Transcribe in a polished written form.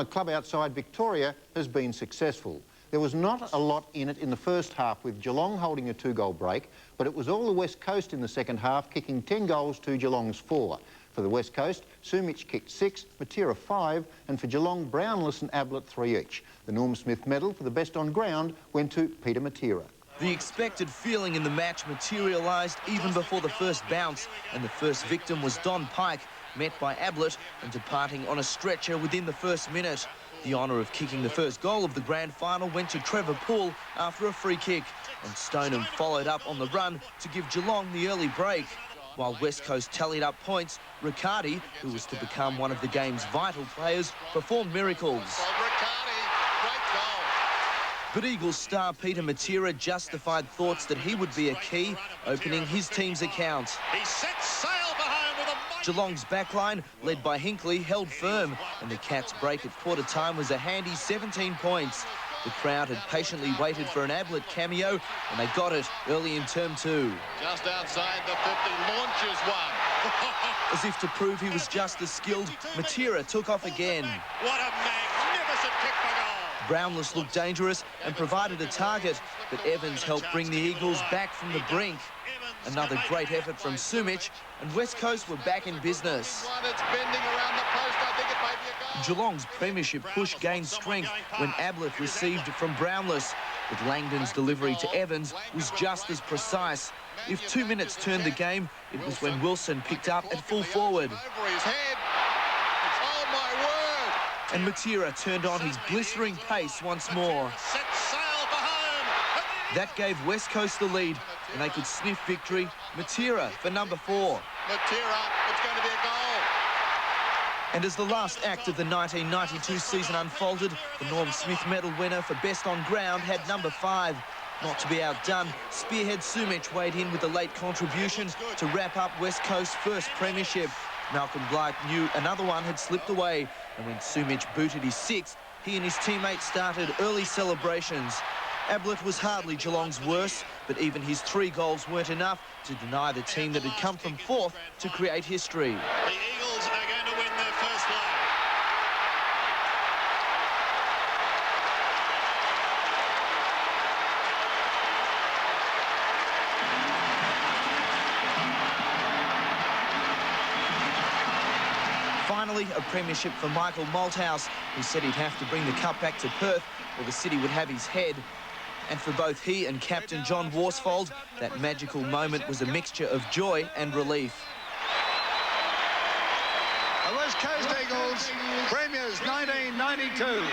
A club outside Victoria has been successful. There was not a lot in it in the first half, with Geelong holding a 2-goal break, but it was all the West Coast in the second half, kicking 10 goals to Geelong's 4. For the West Coast, Sumich kicked 6, Matera 5, and for Geelong, Brownless and Ablett 3 each. The Norm Smith medal for the best on ground went to Peter Matera. The expected feeling in the match materialised even before the first bounce, and the first victim was Don Pike, met by Ablett and departing on a stretcher within the first minute. The honour of kicking the first goal of the grand final went to Trevor Poole after a free kick, and Stoneham followed up on the run to give Geelong the early break. While West Coast tallied up points, Riccardi, who was to become one of the game's vital players, performed miracles. But Eagles star Peter Matera justified thoughts that he would be a key, opening his team's account. He sets sail for home with a... Geelong's backline, led by Hinkley, held firm, and the Cats' break at quarter-time was a handy 17 points. The crowd had patiently waited for an Ablett cameo, and they got it early in term 2. Just outside the 50, launches one. As if to prove he was just as skilled, Matera took off again. What a magnificent kick for goal. Brownless looked dangerous and provided a target, but Evans helped bring the Eagles back from the brink. Another great effort from Sumich, and West Coast were back in business. It's bending around the post. I think it may be a goal. Geelong's premiership push gained strength when Ablett received from Brownless, but Langdon's delivery to Evans was just as precise. If 2 minutes turned the game, it was when Wilson picked up at full forward. Over his head. Oh, my word. And Matera turned on his blistering pace once more. Set sail for home. That gave West Coast the lead, and they could sniff victory. Matera for number 4. Matera, it's going to be a goal. And as the last act of the 1992 season unfolded, the Norm Smith medal winner for best on ground had number 5. Not to be outdone, spearhead Sumich weighed in with a late contribution to wrap up West Coast's first premiership. Malcolm Blight knew another one had slipped away, and when Sumich booted his 6th, he and his teammates started early celebrations. Ablett was hardly Geelong's worst, but even his 3 goals weren't enough to deny the team that had come from 4th to create history. The Eagles are going to win their first leg. Finally, a premiership for Michael Malthouse, who said he'd have to bring the cup back to Perth or the city would have his head. And for both he and captain John Worsfold, that magical moment was a mixture of joy and relief. The West Coast Eagles, Premiers 1992.